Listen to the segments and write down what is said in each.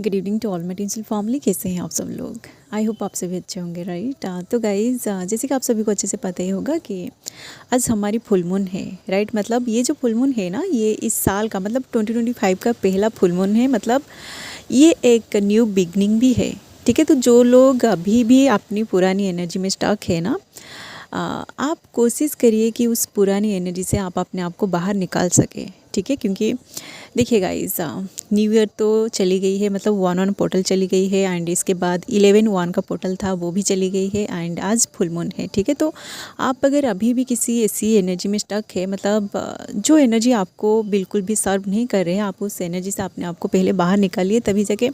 Good evening to all my tinsel family. कैसे हैं आप सब लोग? आई होप आप सभी अच्छे होंगे, राइट। तो गाइज़, जैसे कि आप सभी को अच्छे से पता ही होगा कि आज हमारी फुल मून है, राइट। मतलब ये जो फुल मून है ना, ये इस साल का मतलब 2025 का पहला फुल मून है। मतलब ये एक न्यू बिगनिंग भी है, ठीक है। तो जो लोग अभी भी अपनी पुरानी एनर्जी में स्टक है ना, आप कोशिश करिए कि उस पुरानी एनर्जी से आप अपने आप को बाहर निकाल सके, ठीक है। क्योंकि देखिए गाइस, न्यू ईयर तो चली गई है, मतलब 1/1 पोर्टल चली गई है एंड इसके बाद 11/1 का पोर्टल था वो भी चली गई है एंड आज फुल मून है, ठीक है। तो आप अगर अभी भी किसी ऐसी एनर्जी में स्टक है, मतलब जो एनर्जी आपको बिल्कुल भी सर्व नहीं कर रहे हैं, आप उस एनर्जी से अपने आप को पहले बाहर निकालिए, तभी जाके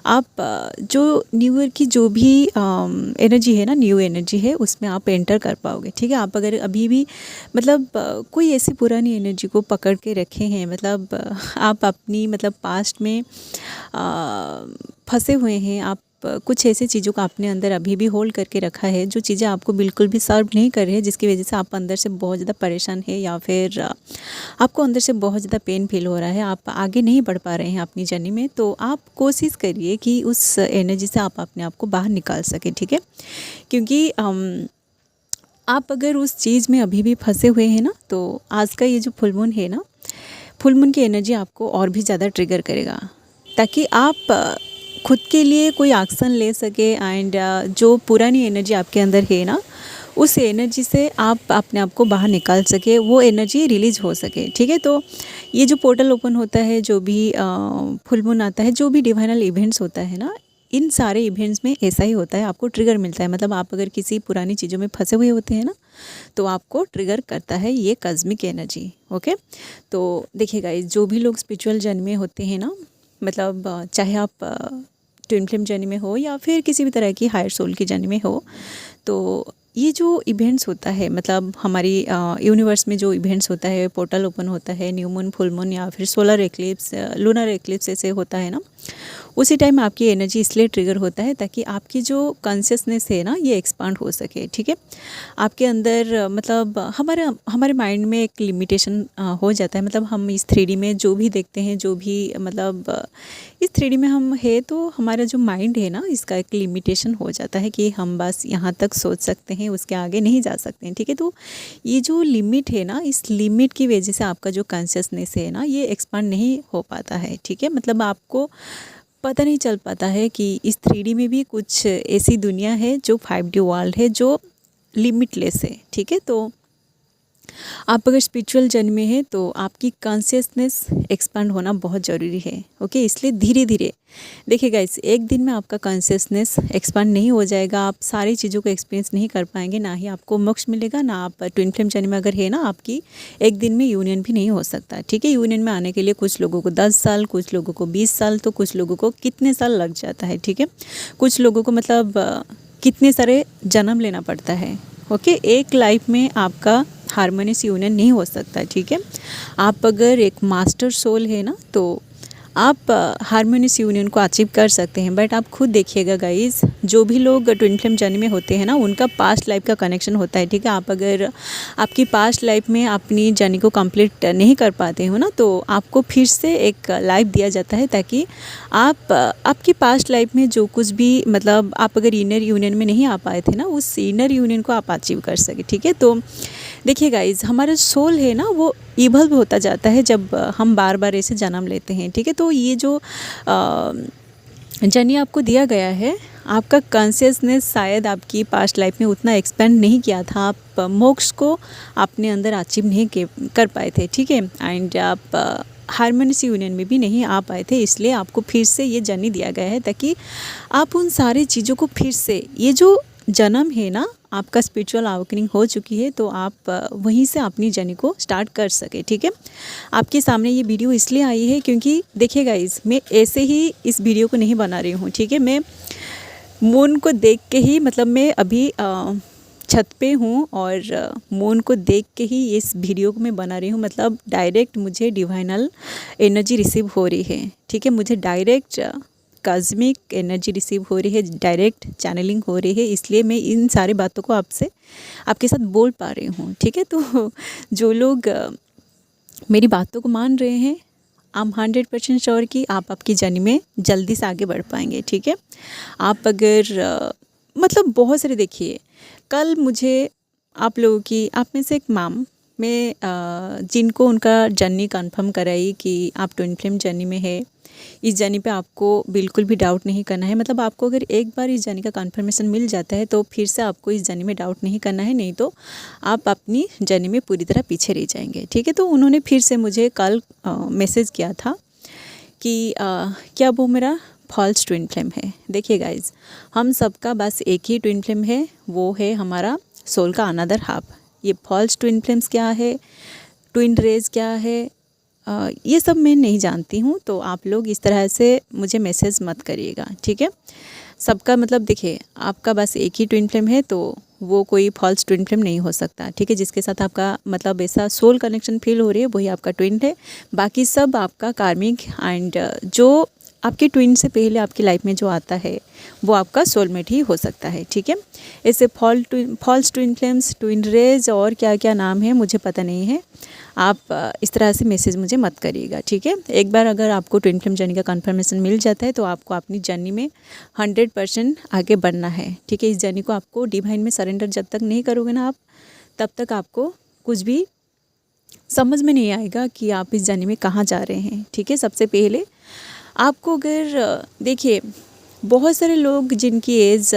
आप जो न्यू ईयर की जो भी एनर्जी है ना, न्यू एनर्जी है, उसमें आप एंटर कर पाओगे, ठीक है। आप अगर अभी भी मतलब कोई ऐसी पुरानी एनर्जी को पकड़ के रखे हैं, मतलब आप अपनी मतलब पास्ट में फंसे हुए हैं, आप कुछ ऐसी चीज़ों को अपने अंदर अभी भी होल्ड करके रखा है, जो चीज़ें आपको बिल्कुल भी सर्व नहीं कर रही है, जिसकी वजह से आप अंदर से बहुत ज़्यादा परेशान है या फिर आपको अंदर से बहुत ज़्यादा पेन फील हो रहा है, आप आगे नहीं बढ़ पा रहे हैं अपनी जर्नी में। तो आप कोशिश करिए कि उस एनर्जी से आप अपने आप को बाहर निकाल सकें, ठीक है। क्योंकि आप अगर उस चीज़ में अभी भी फंसे हुए हैं ना, तो आज का ये जो फुल मून है ना, फुल मून की एनर्जी आपको और भी ज़्यादा ट्रिगर करेगा, ताकि आप खुद के लिए कोई एक्शन ले सके एंड जो पुरानी एनर्जी आपके अंदर है ना, उस एनर्जी से आप अपने आप को बाहर निकाल सके, वो एनर्जी रिलीज हो सके, ठीक है। तो ये जो पोर्टल ओपन होता है, जो भी फुल मून आता है, जो भी डिवाइनल इवेंट्स होता है ना, इन सारे इवेंट्स में ऐसा ही होता है, आपको ट्रिगर मिलता है। मतलब आप अगर किसी पुरानी चीज़ों में फंसे हुए होते हैं ना, तो आपको ट्रिगर करता है ये कॉस्मिक एनर्जी, ओके। तो देखिए गाइस, जो भी लोग स्पिरिचुअल जर्नी में होते हैं ना, मतलब चाहे आप ट्विन फ्लेम जर्नी में हो या फिर किसी भी तरह की हायर सोल की जर्नी में हो, तो ये जो इवेंट्स होता है, मतलब हमारी यूनिवर्स में जो इवेंट्स होता है, पोर्टल ओपन होता है, न्यू मून, फुल मून या फिर सोलर एक्लिप्स, लूनर एक्लिप्स ऐसे होता है ना, उसी टाइम आपकी एनर्जी इसलिए ट्रिगर होता है ताकि आपकी जो कॉन्शियसनेस है ना, ये एक्सपांड हो सके, ठीक है। आपके अंदर मतलब हमारे माइंड में एक लिमिटेशन हो जाता है। मतलब हम इस 3D में जो भी देखते हैं, जो भी मतलब इस 3D में हम है, तो हमारा जो माइंड है ना, इसका एक लिमिटेशन हो जाता है कि हम बस यहाँ तक सोच सकते हैं, उसके आगे नहीं जा सकते हैं, ठीक है। तो ये जो लिमिट है ना, इस लिमिट की वजह से आपका जो कॉन्शियसनेस है ना, ये एक्सपांड नहीं हो पाता है, ठीक है। मतलब आपको पता नहीं चल पाता है कि इस 3D में भी कुछ ऐसी दुनिया है जो 5D वर्ल्ड है, जो लिमिटलेस है, ठीक है। तो आप अगर स्पिरिचुअल जर्नी में है, तो आपकी कॉन्शियसनेस एक्सपांड होना बहुत ज़रूरी है, ओके। इसलिए धीरे धीरे देखिए गाइस, एक दिन में आपका कॉन्शियसनेस एक्सपांड नहीं हो जाएगा, आप सारी चीज़ों को एक्सपीरियंस नहीं कर पाएंगे, ना ही आपको मोक्ष मिलेगा, ना आप ट्विन फ्लेम जर्नी में अगर है ना, आपकी एक दिन में यूनियन भी नहीं हो सकता, ठीक है। यूनियन में आने के लिए कुछ लोगों को 10 साल, कुछ लोगों को 20 साल, तो कुछ लोगों को कितने साल लग जाता है, ठीक है। कुछ लोगों को मतलब कितने सारे जन्म लेना पड़ता है, ओके। एक लाइफ में आपका हारमोनियस यूनियन नहीं हो सकता, ठीक है। आप अगर एक मास्टर सोल है ना, तो आप हारमोनियस यूनियन को अचीव कर सकते हैं। बट आप खुद देखिएगा गाइस, जो भी लोग ट्विन फ्लेम जर्नी में होते हैं ना, उनका पास्ट लाइफ का कनेक्शन होता है, ठीक है। आप अगर आपकी पास्ट लाइफ में अपनी जर्नी को कंप्लीट नहीं कर पाते हो ना, तो आपको फिर से एक लाइफ दिया जाता है, ताकि आप आपकी पास्ट लाइफ में जो कुछ भी मतलब आप अगर इनर यूनियन में नहीं आ पाए थे ना, उस इनर यूनियन को आप अचीव कर सके, ठीक है। तो देखिए गाइज, हमारा सोल है ना, वो इवॉल्व होता जाता है जब हम बार बार ऐसे जन्म लेते हैं, ठीक है। तो ये जो जर्नी आपको दिया गया है, आपका कॉन्शियसनेस शायद आपकी पास्ट लाइफ में उतना एक्सपेंड नहीं किया था, आप मोक्ष को अपने अंदर अचीव नहीं कर पाए थे, ठीक है। एंड आप हारमोनियस यूनियन में भी नहीं आ पाए थे, इसलिए आपको फिर से ये जर्नी दिया गया है, ताकि आप उन सारी चीज़ों को फिर से, ये जो जन्म है ना, आपका स्पिरिचुअल अवेकनिंग हो चुकी है, तो आप वहीं से अपनी जर्नी को स्टार्ट कर सके, ठीक है। आपके सामने ये वीडियो इसलिए आई है क्योंकि देखिए गाइस, मैं ऐसे ही इस वीडियो को नहीं बना रही हूँ, ठीक है। मैं मून को देख के ही, मतलब मैं अभी छत पे हूँ और मून को देख के ही इस वीडियो को मैं बना रही हूँ। मतलब डायरेक्ट मुझे डिवाइनल एनर्जी रिसीव हो रही है, ठीक है। मुझे डायरेक्ट कॉस्मिक एनर्जी रिसीव हो रही है, डायरेक्ट चैनलिंग हो रही है, इसलिए मैं इन सारी बातों को आपके साथ बोल पा रही हूँ, ठीक है। तो जो लोग मेरी बातों को मान रहे हैं, आई एम 100% श्योर कि आप आपकी जर्नी में जल्दी से आगे बढ़ पाएंगे। ठीक है, आप अगर मतलब बहुत सारे देखिए, कल मुझे आप लोगों की आप में से एक मैम में जिनको उनका जर्नी कंफर्म कराई कि आप ट्विन फ्लेम जर्नी में है, इस जर्नी पे आपको बिल्कुल भी डाउट नहीं करना है। मतलब आपको अगर एक बार इस जर्नी का कंफर्मेशन मिल जाता है तो फिर से आपको इस जर्नी में डाउट नहीं करना है, नहीं तो आप अपनी जर्नी में पूरी तरह पीछे रह जाएंगे। ठीक है, तो उन्होंने फिर से मुझे कल मैसेज किया था कि क्या वो मेरा फॉल्स ट्विन फ्लेम है। देखिए गाइज, हम सबका बस एक ही ट्विन फ्लेम है, वो है हमारा सोल का अनदर हाफ। ये फॉल्स ट्विन फ्लेम्स क्या है, ट्विन रेज क्या है, ये सब मैं नहीं जानती हूँ, तो आप लोग इस तरह से मुझे मैसेज मत करिएगा। ठीक है, सबका मतलब देखिए, आपका बस एक ही ट्विन फ्लेम है तो वो कोई फॉल्स ट्विन फ्लेम नहीं हो सकता। ठीक है, जिसके साथ आपका मतलब ऐसा सोल कनेक्शन फील हो रही है वही आपका ट्विन है, बाकी सब आपका कार्मिक एंड जो आपके ट्विन से पहले आपकी लाइफ में जो आता है वो आपका सोलमेट ही हो सकता है। ठीक है, ऐसे false twin flames, twin rays और क्या क्या नाम है मुझे पता नहीं है, आप इस तरह से मैसेज मुझे मत करिएगा। ठीक है, एक बार अगर आपको ट्विन फ्लेम जर्नी का कंफर्मेशन मिल जाता है तो आपको अपनी जर्नी में 100% आगे बढ़ना है। ठीक है, इस जर्नी को आपको डिवाइन में सरेंडर जब तक नहीं करोगे ना आप, तब तक आपको कुछ भी समझ में नहीं आएगा कि आप इस जर्नी में कहाँ जा रहे हैं। ठीक है, सबसे पहले आपको अगर देखिए, बहुत सारे लोग जिनकी एज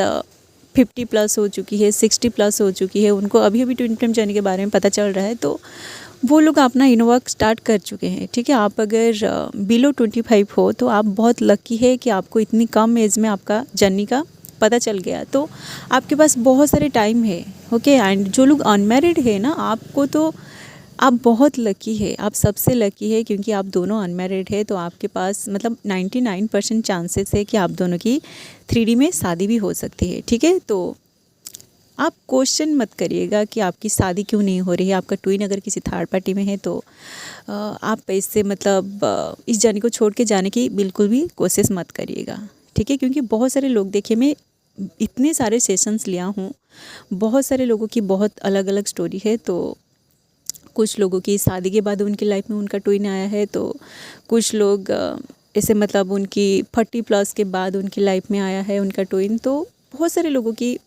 50 प्लस हो चुकी है, 60 प्लस हो चुकी है, उनको अभी अभी ट्विन फ्लेम जर्नी के बारे में पता चल रहा है, तो वो लोग अपना इनर वर्क स्टार्ट कर चुके हैं। ठीक है, आप अगर बिलो 25 हो तो आप बहुत लकी है कि आपको इतनी कम एज में आपका जर्नी का पता चल गया, तो आपके पास बहुत सारे टाइम है। ओके, एंड जो लोग अनमैरिड है ना, आपको तो आप बहुत लकी है, आप सबसे लकी है, क्योंकि आप दोनों अनमैरिड है, तो आपके पास मतलब 99% चांसेस है कि आप दोनों की 3D में शादी भी हो सकती है। ठीक है, तो आप क्वेश्चन मत करिएगा कि आपकी शादी क्यों नहीं हो रही है। आपका ट्विन अगर किसी थर्ड पार्टी में है तो आप इससे मतलब इस जर्नी को छोड़ के जाने की बिल्कुल भी कोशिश मत करिएगा। ठीक है, क्योंकि बहुत सारे लोग, देखिए मैं इतने सारे सेशंस लिया हूँ, बहुत सारे लोगों की बहुत अलग अलग स्टोरी है, तो कुछ लोगों की शादी के बाद उनकी लाइफ में उनका ट्विन आया है, तो कुछ लोग ऐसे मतलब उनकी 40 प्लस के बाद उनकी लाइफ में आया है उनका ट्विन। तो बहुत सारे लोगों की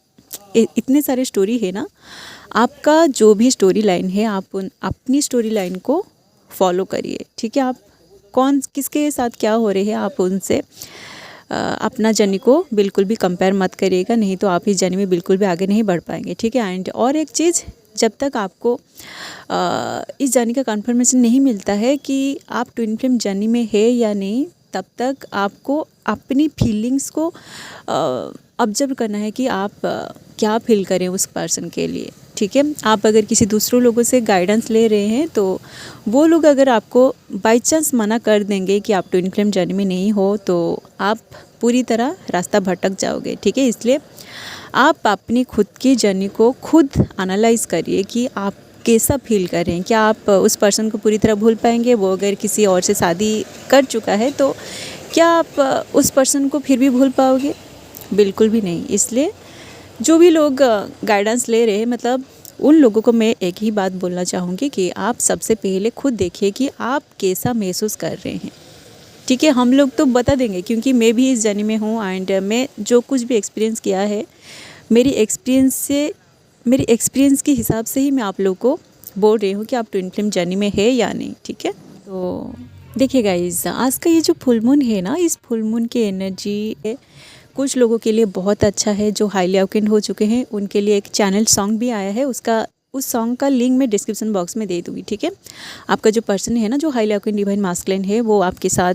इतने सारे स्टोरी है ना। आपका जो भी स्टोरी लाइन है, आप अपनी स्टोरी लाइन को फॉलो करिए। ठीक है, आप कौन किसके साथ क्या हो रही है, आप उनसे अपना जर्नी को बिल्कुल भी कंपेयर मत करिएगा, नहीं तो आप इस जर्नी में बिल्कुल भी आगे नहीं बढ़ पाएंगे। ठीक है, एंड और एक चीज़, जब तक आपको इस जर्नी का कंफर्मेशन नहीं मिलता है कि आप ट्विन फ्लेम जर्नी में है या नहीं, तब तक आपको अपनी फीलिंग्स को ऑब्जर्व करना है कि आप क्या फील करें उस पर्सन के लिए। ठीक है, आप अगर किसी दूसरों लोगों से गाइडेंस ले रहे हैं तो वो लोग अगर आपको बाय चांस मना कर देंगे कि आप ट्विन फ्लेम जर्नी में नहीं हो, तो आप पूरी तरह रास्ता भटक जाओगे। ठीक है, इसलिए आप अपनी खुद की जर्नी को खुद एनालाइज करिए कि आप कैसा फील कर रहे हैं। क्या आप उस पर्सन को पूरी तरह भूल पाएंगे? वो अगर किसी और से शादी कर चुका है तो क्या आप उस पर्सन को फिर भी भूल पाओगे? बिल्कुल भी नहीं। इसलिए जो भी लोग गाइडेंस ले रहे हैं, मतलब उन लोगों को मैं एक ही बात बोलना चाहूँगी कि आप सबसे पहले खुद देखिए कि आप कैसा महसूस कर रहे हैं। ठीक है, हम लोग तो बता देंगे, क्योंकि मैं भी इस जर्नी में हूँ एंड मैं जो कुछ भी एक्सपीरियंस किया है, मेरी एक्सपीरियंस के हिसाब से ही मैं आप लोग को बोल रही हूँ कि आप ट्विन फ्लेम जर्नी में है या नहीं। ठीक है, तो देखिए गाइज, आज का ये जो फुल मून है ना, इस फुल मून की एनर्जी कुछ लोगों के लिए बहुत अच्छा है। जो हाईली अवेकेंड हो चुके हैं उनके लिए एक चैनल सॉन्ग भी आया है, उस सॉन्ग का लिंक मैं डिस्क्रिप्शन बॉक्स में दे दूँगी। ठीक है, आपका जो पर्सन है ना, जो हाईली अवेकेंड डिवाइन मास्कुलिन है, वो आपके साथ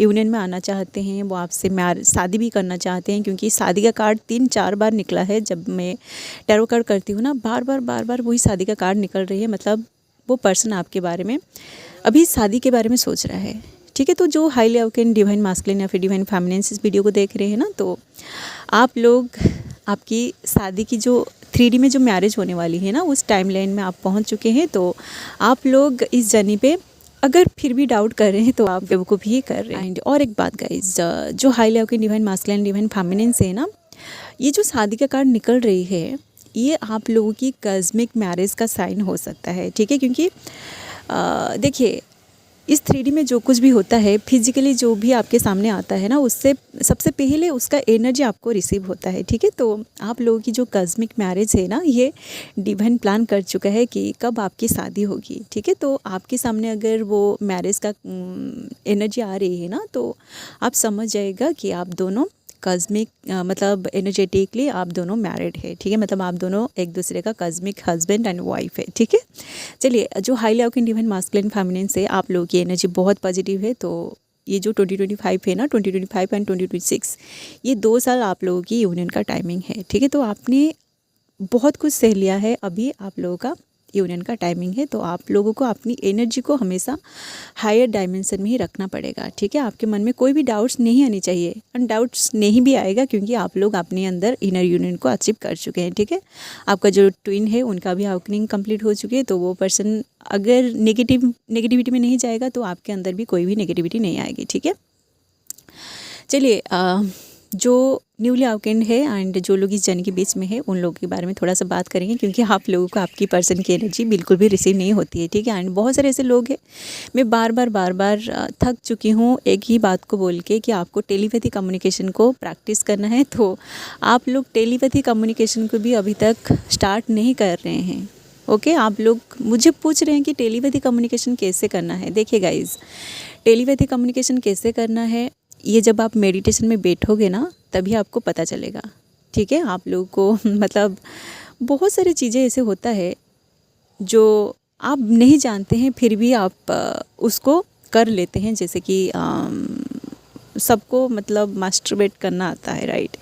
यूनियन में आना चाहते हैं, वो आपसे शादी भी करना चाहते हैं, क्योंकि शादी का कार्ड 3-4 बार निकला है। जब मैं टैरो कार्ड करती हूँ ना, बार बार वही शादी का कार्ड निकल रही है। मतलब वो पर्सन आपके बारे में अभी शादी के बारे में सोच रहा है। ठीक है, तो जो हाईली अवेकेंड डिवाइन मास्कुलिन या फिर डिवाइन फेमिनिन इस वीडियो को देख रहे हैं ना, तो आप लोग आपकी शादी की जो 3D में जो मैरिज होने वाली है ना, उस टाइम लाइन में आप पहुंच चुके हैं। तो आप लोग इस जर्नी पे अगर फिर भी डाउट कर रहे हैं तो आप बेवकूफ़ी ही कर रहे हैं। एंड और एक बात गाइज, जो highly awakened divine masculine divine feminine से है ना, ये जो शादी का कार्ड निकल रही है, ये आप लोगों की कॉस्मिक मैरिज का साइन हो सकता है। ठीक है, क्योंकि देखिए, इस 3D में जो कुछ भी होता है, फिजिकली जो भी आपके सामने आता है ना, उससे सबसे पहले उसका एनर्जी आपको रिसीव होता है, ठीक है। तो आप लोगों की जो कॉस्मिक मैरिज है ना, ये डिवाइन प्लान कर चुका है कि कब आपकी शादी होगी, ठीक है। तो आपके सामने अगर वो मैरिज का एनर्जी आ रही है ना, तो आप समझ जाएगा कि आप दोनों कॉस्मिक मतलब एनर्जेटिकली आप दोनों मैरिड है, ठीक है। मतलब आप दोनों एक दूसरे का कॉस्मिक हस्बैंड एंड वाइफ है, ठीक है। चलिए, जो highly organ divine masculine feminine से आप लोगों की एनर्जी बहुत पॉजिटिव है। तो ये जो 2025 है ना, 2025 एंड 2026, ये 2 साल आप लोगों की यूनियन का टाइमिंग है, ठीक है। तो आपने बहुत कुछ सह लिया है, अभी आप लोगों का यूनियन का टाइमिंग है। तो आप लोगों को अपनी एनर्जी को हमेशा हायर डायमेंशन में ही रखना पड़ेगा, ठीक है। आपके मन में कोई भी डाउट्स नहीं आनी चाहिए, एंड डाउट्स नहीं भी आएगा क्योंकि आप लोग अपने अंदर इनर यूनियन को अचीव कर चुके हैं, ठीक है। आपका जो ट्विन है उनका भी अवेकनिंग कंप्लीट हो चुकी है। तो वो पर्सन अगर नेगेटिविटी में नहीं जाएगा तो आपके अंदर भी कोई भी नेगेटिविटी नहीं आएगी, ठीक है। चलिए, जो न्यूली अवेकेंड है एंड जो लोग इस जर्नी के बीच में है, उन लोगों के बारे में थोड़ा सा बात करेंगे क्योंकि आप लोगों को आपकी पर्सन की एनर्जी बिल्कुल भी रिसीव नहीं होती है, ठीक है। एंड बहुत सारे ऐसे लोग हैं, मैं बार बार थक चुकी हूँ एक ही बात को बोल के कि आपको टेलीपैथी कम्युनिकेशन को प्रैक्टिस करना है। तो आप लोग टेलीपैथी कम्युनिकेशन को भी अभी तक स्टार्ट नहीं कर रहे हैं, ओके। आप लोग मुझे पूछ रहे हैं कि टेलीपैथी कम्युनिकेशन कैसे करना है। देखिए गाइज, टेलीपैथी कम्युनिकेशन कैसे करना है, ये जब आप मेडिटेशन में बैठोगे ना, तभी आपको पता चलेगा, ठीक है। आप लोगों को मतलब बहुत सारी चीज़ें ऐसे होता है जो आप नहीं जानते हैं, फिर भी आप उसको कर लेते हैं। जैसे कि सबको मतलब मास्टरबेट करना आता है, राइट।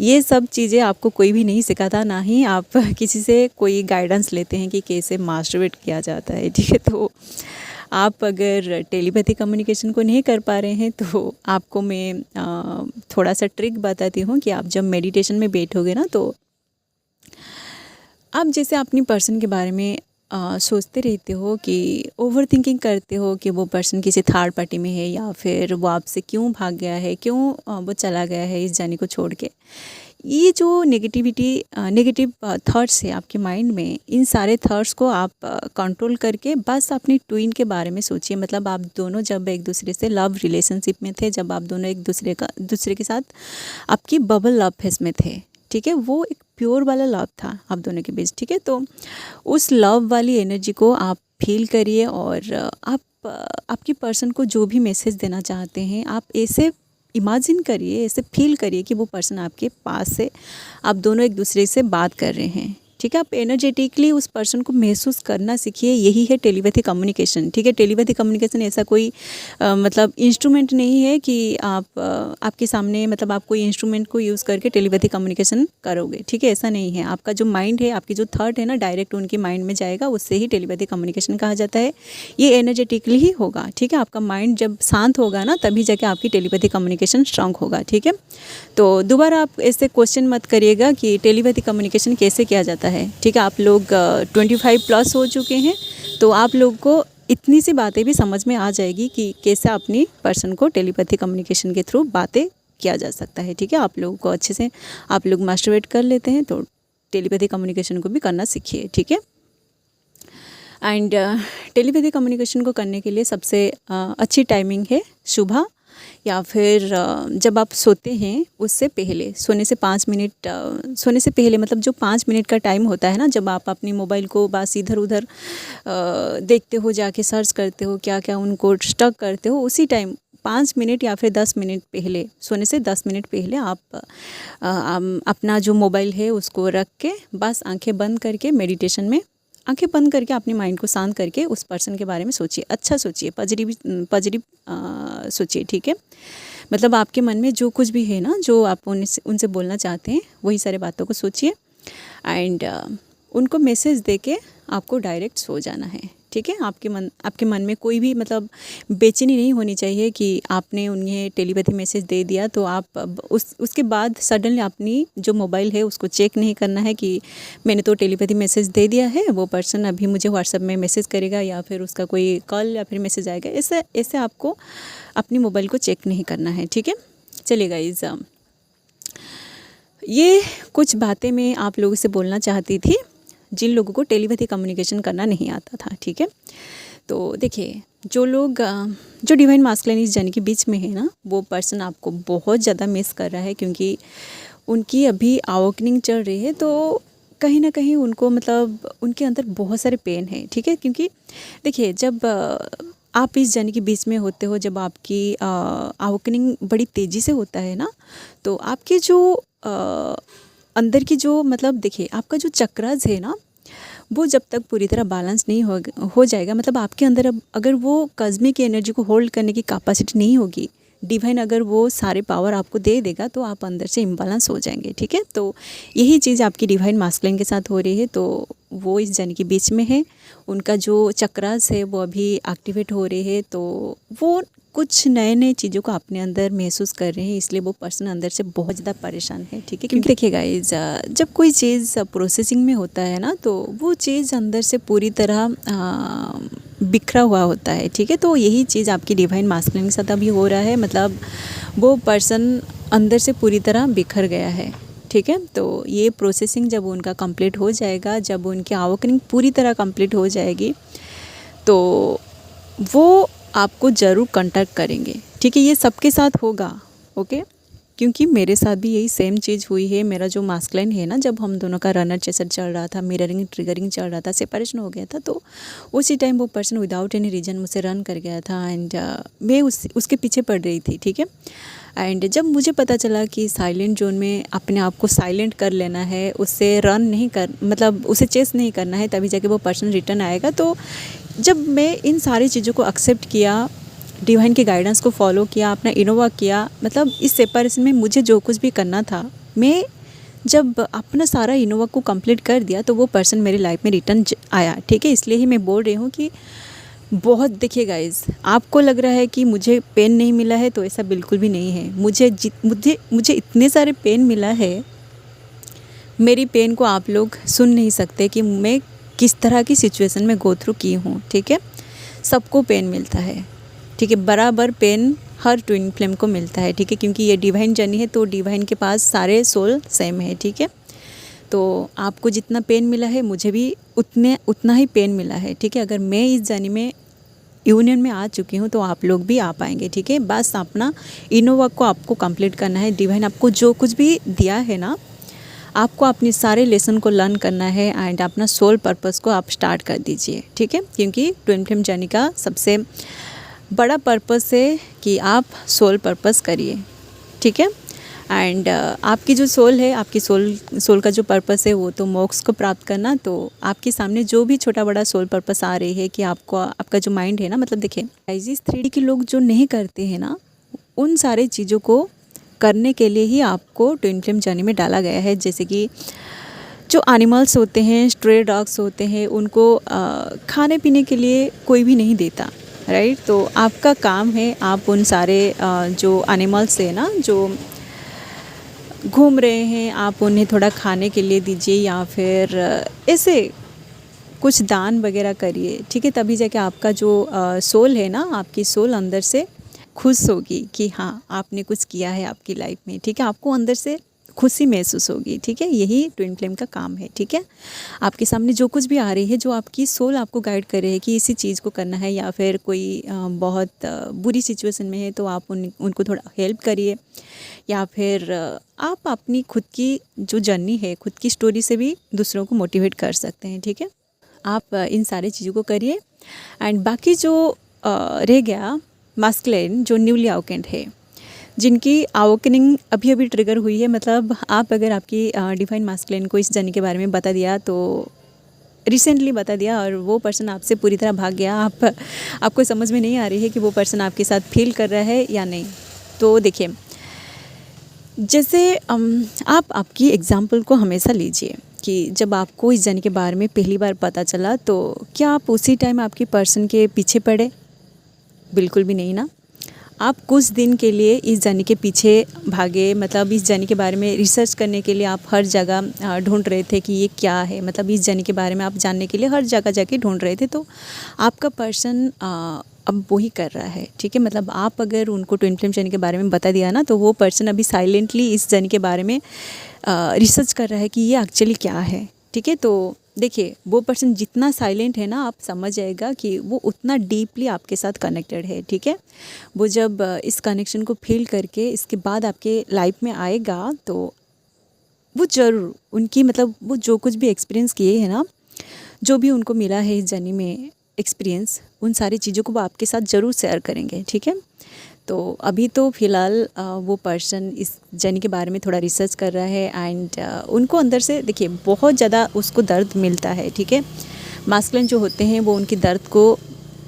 ये सब चीज़ें आपको कोई भी नहीं सिखाता, ना ही आप किसी से कोई गाइडेंस लेते हैं कि कैसे मास्टरबेट किया जाता है, ठीक है। तो आप अगर टेलीपैथी कम्युनिकेशन को नहीं कर पा रहे हैं तो आपको मैं थोड़ा सा ट्रिक बताती हूँ कि आप जब मेडिटेशन में बैठोगे ना, तो आप जैसे अपनी पर्सन के बारे में सोचते रहते हो कि ओवर थिंकिंग करते हो कि वो पर्सन किसी थर्ड पार्टी में है, या फिर वो आपसे क्यों भाग गया है, क्यों वो चला गया है इस जाने को छोड़ के। ये जो नेगेटिव थॉट्स है आपके माइंड में, इन सारे थॉट्स को आप कंट्रोल करके बस अपनी ट्विन के बारे में सोचिए। मतलब आप दोनों जब एक दूसरे से लव रिलेशनशिप में थे, जब आप दोनों एक दूसरे के साथ आपकी बबल लव फेस में थे, ठीक है। वो एक प्योर वाला लव था आप दोनों के बीच, ठीक है। तो उस लव वाली एनर्जी को आप फील करिए, और आप आपकी पर्सन को जो भी मैसेज देना चाहते हैं, आप ऐसे इमेजिन करिए, ऐसे फील करिए कि वो पर्सन आपके पास है, आप दोनों एक दूसरे से बात कर रहे हैं, ठीक है। आप एनर्जेटिकली उस पर्सन को महसूस करना सीखिए, यही है टेलीपैथी कम्युनिकेशन, ठीक है। टेलीपैथी कम्युनिकेशन ऐसा कोई मतलब इंस्ट्रूमेंट नहीं है कि आप आपके सामने मतलब आप कोई इंस्ट्रूमेंट को यूज़ करके टेलीपैथी कम्युनिकेशन करोगे, ठीक है। ऐसा नहीं है। आपका जो माइंड है, आपकी जो थॉट है ना, डायरेक्ट उनके माइंड में जाएगा, उससे ही टेलीपैथी कम्युनिकेशन कहा जाता है। ये एनर्जेटिकली ही होगा, ठीक है। आपका माइंड जब शांत होगा ना, तभी जाके आपकी टेलीपैथी कम्युनिकेशन स्ट्रांग होगा, ठीक है। तो दोबारा आप ऐसे क्वेश्चन मत करिएगा कि टेलीपैथी कम्युनिकेशन कैसे किया जाता है, ठीक है। आप लोग 25 प्लस हो चुके हैं, तो आप लोग को इतनी सी बातें भी समझ में आ जाएगी कि कैसे अपनी पर्सन को टेलीपैथी कम्युनिकेशन के थ्रू बातें किया जा सकता है, ठीक है। आप लोगों को अच्छे से आप लोग मास्टरबेट कर लेते हैं, तो टेलीपैथी कम्युनिकेशन को भी करना सीखिए, ठीक है। एंड टेलीपैथी कम्युनिकेशन को करने के लिए सबसे अच्छी टाइमिंग है सुबह, या फिर जब आप सोते हैं उससे पहले, सोने से 5 मिनट सोने से पहले, मतलब जो 5 मिनट का टाइम होता है ना, जब आप अपनी मोबाइल को बस इधर उधर देखते हो, जाके सर्च करते हो, क्या क्या उनको स्टक करते हो, उसी टाइम 5 मिनट या फिर 10 मिनट पहले, सोने से 10 मिनट पहले आप अपना जो मोबाइल है उसको रख के बस आंखें बंद करके मेडिटेशन में आंखें बंद करके अपने माइंड को शांत करके उस पर्सन के बारे में सोचिए, अच्छा सोचिए, पॉजिटिव सोचिए, ठीक है। मतलब आपके मन में जो कुछ भी है ना, जो आप उनसे बोलना चाहते हैं, वही सारे बातों को सोचिए, एंड उनको मैसेज दे के आपको डायरेक्ट सो जाना है, ठीक है। आपके मन में कोई भी मतलब बेचैनी नहीं होनी चाहिए कि आपने उन्हें टेलीपैथी मैसेज दे दिया तो आप उसके बाद सडनली अपनी जो मोबाइल है उसको चेक नहीं करना है कि मैंने तो टेलीपैथी मैसेज दे दिया है, वो पर्सन अभी मुझे व्हाट्सएप में मैसेज करेगा या फिर उसका कोई कॉल या फिर मैसेज आएगा। ऐसे आपको अपनी मोबाइल को चेक नहीं करना है, ठीक है। चलिए गाइस, ये कुछ बातें मैं आप लोगों से बोलना चाहती थी जिन लोगों को टेलीपैथी कम्युनिकेशन करना नहीं आता था, ठीक है। तो देखिए, जो लोग जो डिवाइन मास्कुलिन इस जर्नी के बीच में है ना, वो पर्सन आपको बहुत ज़्यादा मिस कर रहा है, क्योंकि उनकी अभी अवेकनिंग चल रही है। तो कहीं ना कहीं उनको मतलब उनके अंदर बहुत सारे पेन है, ठीक है। क्योंकि देखिए, जब आप इस जर्नी के बीच में होते हो, जब आपकी अवेकनिंग बड़ी तेज़ी से होता है ना, तो आपके जो अंदर की जो मतलब देखिए, आपका जो चक्रास है ना, वो जब तक पूरी तरह बैलेंस नहीं हो जाएगा, मतलब आपके अंदर अब अगर वो कज़्मिक की एनर्जी को होल्ड करने की कैपेसिटी नहीं होगी, डिवाइन अगर वो सारे पावर आपको दे देगा, तो आप अंदर से इम्बैलेंस हो जाएंगे, ठीक है। तो यही चीज़ आपकी डिवाइन मास्कुलिन के साथ हो रही है। तो वो इस जर्नी के बीच में है, उनका जो चक्रास है वो अभी एक्टिवेट हो रहे हैं, तो वो कुछ नए नए चीज़ों को अपने अंदर महसूस कर रहे हैं, इसलिए वो पर्सन अंदर से बहुत ज़्यादा परेशान है, ठीक है। क्योंकि देखिए गाइस, जब कोई चीज़ प्रोसेसिंग में होता है ना, तो वो चीज़ अंदर से पूरी तरह बिखरा हुआ होता है, ठीक है। तो यही चीज़ आपकी डिवाइन मास्कुलिन के साथ अभी हो रहा है, मतलब वो पर्सन अंदर से पूरी तरह बिखर गया है, ठीक है। तो ये प्रोसेसिंग जब उनका कंप्लीट हो जाएगा, जब उनकी अवेकनिंग पूरी तरह कंप्लीट हो जाएगी, तो वो आपको ज़रूर कांटेक्ट करेंगे, ठीक है। ये सबके साथ होगा, ओके। क्योंकि मेरे साथ भी यही सेम चीज़ हुई है। मेरा जो मास्कुलिन है ना, जब हम दोनों का रनर चेसर चल रहा था, मिररिंग ट्रिगरिंग चल रहा था, सेपरेशन हो गया था, तो उसी टाइम वो पर्सन विदाउट एनी रीज़न मुझसे रन कर गया था, एंड मैं उसके पीछे पड़ रही थी, ठीक है। एंड जब मुझे पता चला कि साइलेंट जोन में अपने आप को साइलेंट कर लेना है, उससे रन नहीं कर मतलब उसे चेस नहीं करना है, तभी जाके वो पर्सन रिटर्न आएगा। तो जब मैं इन सारी चीज़ों को एक्सेप्ट किया, डिवाइन के गाइडेंस को फॉलो किया, अपना इनोवा किया, मतलब इस सेपरेशन में मुझे जो कुछ भी करना था, मैं जब अपना सारा इनोवा को कंप्लीट कर दिया, तो वो पर्सन मेरी लाइफ में रिटर्न आया, ठीक है। इसलिए ही मैं बोल रही हूँ कि बहुत, देखिए गाइस, आपको लग रहा है कि मुझे पेन नहीं मिला है, तो ऐसा बिल्कुल भी नहीं है। मुझे इतने सारे पेन मिला है, मेरी पेन को आप लोग सुन नहीं सकते कि मैं किस तरह की सिचुएशन में गो थ्रू की हूँ, ठीक है। सबको पेन मिलता है, ठीक है, बराबर पेन हर ट्विन फ्लेम को मिलता है, ठीक है। क्योंकि ये डिवाइन जर्नी है, तो डिवाइन के पास सारे सोल सेम है, ठीक है। तो आपको जितना पेन मिला है, मुझे भी उतना ही पेन मिला है, ठीक है। अगर मैं इस जर्नी में यूनियन में आ चुकी हूँ, तो आप लोग भी आ पाएंगे, ठीक है। बस अपना इनोवा को आपको कंप्लीट करना है। डिवाइन आपको जो कुछ भी दिया है ना, आपको अपने सारे लेसन को लर्न करना है, एंड अपना सोल पर्पस को आप स्टार्ट कर दीजिए, ठीक है। क्योंकि ट्विन फ्लेम जर्नी का सबसे बड़ा पर्पस है कि आप सोल पर्पस करिए, ठीक है। एंड आपकी जो सोल है, आपकी सोल का जो पर्पस है, वो तो मोक्ष को प्राप्त करना। तो आपके सामने जो भी छोटा बड़ा सोल पर्पस आ रही है कि आपको आपका जो माइंड है ना, मतलब देखिए राइजिस 3D के लोग जो नहीं करते हैं ना, उन सारे चीज़ों को करने के लिए ही आपको ट्विन फ्लेम जर्नी में डाला गया है। जैसे कि जो एनिमल्स होते हैं, स्ट्रे डॉग्स होते हैं, उनको खाने पीने के लिए कोई भी नहीं देता, राइट। तो आपका काम है, आप उन सारे जो एनिमल्स है ना, जो घूम रहे हैं, आप उन्हें थोड़ा खाने के लिए दीजिए, या फिर ऐसे कुछ दान वगैरह करिए, ठीक है। तभी जाके आपका जो सोल है ना, आपकी सोल अंदर से खुश होगी कि हाँ, आपने कुछ किया है आपकी लाइफ में, ठीक है। आपको अंदर से खुशी महसूस होगी, ठीक है। यही ट्विन फ्लेम का काम है, ठीक है। आपके सामने जो कुछ भी आ रही है, जो आपकी सोल आपको गाइड कर रही है कि इसी चीज़ को करना है, या फिर कोई बहुत बुरी सिचुएशन में है, तो आप उनको थोड़ा हेल्प करिए, या फिर आप अपनी खुद की जो जर्नी है, खुद की स्टोरी से भी दूसरों को मोटिवेट कर सकते हैं, ठीक है। आप इन सारी चीज़ों को करिए। एंड बाकी जो रह गया मास्कुलिन जो न्यूली अवेकेंड है, जिनकी अवेकनिंग अभी अभी ट्रिगर हुई है, मतलब आप अगर आपकी डिवाइन मास्कुलिन को इस जर्नी के बारे में बता दिया, तो रिसेंटली बता दिया, और वो पर्सन आपसे पूरी तरह भाग गया, आपको समझ में नहीं आ रही है कि वो पर्सन आपके साथ फील कर रहा है या नहीं। तो देखिए, जैसे आप आपकी एग्ज़ाम्पल को हमेशा लीजिए कि जब आपको इस जर्नी के बारे में पहली बार पता चला, तो क्या आप उसी टाइम आपकी पर्सन के पीछे पड़े? बिल्कुल भी नहीं ना। आप कुछ दिन के लिए इस जर्नी के पीछे भागे, मतलब इस जर्नी के बारे में रिसर्च करने के लिए आप हर जगह ढूंढ रहे थे कि ये क्या है, मतलब इस जर्नी के बारे में आप जानने के लिए हर जगह जाके ढूंढ रहे थे। तो आपका पर्सन अब वही कर रहा है, ठीक है। मतलब आप अगर उनको ट्विन फ्लेम जर्नी के बारे में बता दिया ना, तो वो पर्सन अभी साइलेंटली इस जर्नी के बारे में रिसर्च कर रहा है कि ये एक्चुअली क्या है, ठीक है। तो देखिए वो पर्सन जितना साइलेंट है ना, आप समझ जाएगा कि वो उतना डीपली आपके साथ कनेक्टेड है, ठीक है। वो जब इस कनेक्शन को फील करके इसके बाद आपके लाइफ में आएगा तो वो ज़रूर उनकी मतलब वो जो कुछ भी एक्सपीरियंस किए हैं ना, जो भी उनको मिला है इस जर्नी में एक्सपीरियंस, उन सारी चीज़ों को वो आपके साथ ज़रूर शेयर करेंगे, ठीक है। तो अभी तो फ़िलहाल वो पर्सन इस जर्नी के बारे में थोड़ा रिसर्च कर रहा है एंड उनको अंदर से देखिए बहुत ज़्यादा उसको दर्द मिलता है, ठीक है। मास्कुलिन जो होते हैं वो उनकी दर्द को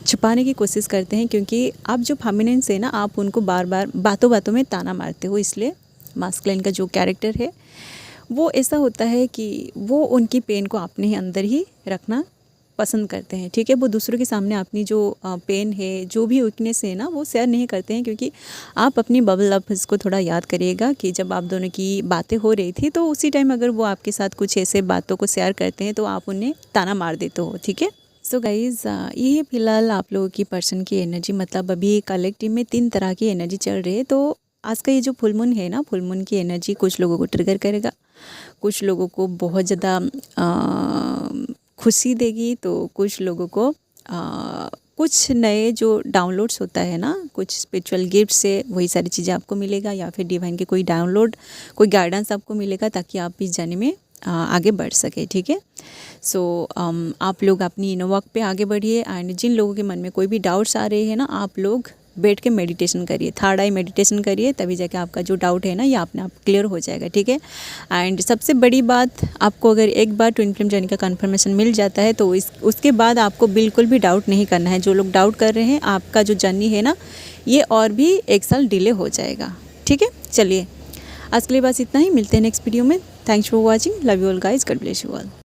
छुपाने की कोशिश करते हैं, क्योंकि आप जो फेमिनिन से ना, आप उनको बार बार बातों बातों में ताना मारते हो, इसलिए मास्कुलिन का जो कैरेक्टर है वो ऐसा होता है कि वो उनकी पेन को अपने ही अंदर ही रखना पसंद करते हैं, ठीक है। वो दूसरों के सामने अपनी जो पेन है, जो भी वीकनेस है ना, वो शेयर नहीं करते हैं, क्योंकि आप अपनी बबल अप इसको थोड़ा याद करिएगा कि जब आप दोनों की बातें हो रही थी तो उसी टाइम अगर वो आपके साथ कुछ ऐसे बातों को शेयर करते हैं तो आप उन्हें ताना मार देते हो, ठीक है। सो गाइज़ ये फ़िलहाल आप लोगों की पर्सन की एनर्जी, मतलब अभी कलेक्टिव में 3 तरह की एनर्जी चल रही है। तो आज का ये जो फुल मून है ना, फुल मून की एनर्जी कुछ लोगों को ट्रिगर करेगा, कुछ लोगों को बहुत ज़्यादा खुशी देगी, तो कुछ लोगों को कुछ नए जो डाउनलोड्स होता है ना, कुछ स्पिरिचुअल गिफ्ट से वही सारी चीज़ें आपको मिलेगा, या फिर डिवाइन के कोई डाउनलोड, कोई गाइडेंस आपको मिलेगा ताकि आप इस जर्नी में आगे बढ़ सके, ठीक है। सो आप लोग अपनी इनर वर्क पे आगे बढ़िए एंड जिन लोगों के मन में कोई भी डाउट्स आ रहे हैं ना, आप लोग बैठ के मेडिटेशन करिए, थर्ड आई मेडिटेशन करिए, तभी जाके आपका जो डाउट है ना ये अपने आप क्लियर हो जाएगा, ठीक है। एंड सबसे बड़ी बात, आपको अगर एक बार ट्विन फ्लेम जर्नी का कंफर्मेशन मिल जाता है तो उसके बाद आपको बिल्कुल भी डाउट नहीं करना है। जो लोग डाउट कर रहे हैं, आपका जो जर्नी है ना ये और भी 1 साल डिले हो जाएगा, ठीक है। चलिए आज के लिए बस इतना ही, मिलते हैं नेक्स्ट वीडियो में। Thanks for watching, love you all guys, God bless you all.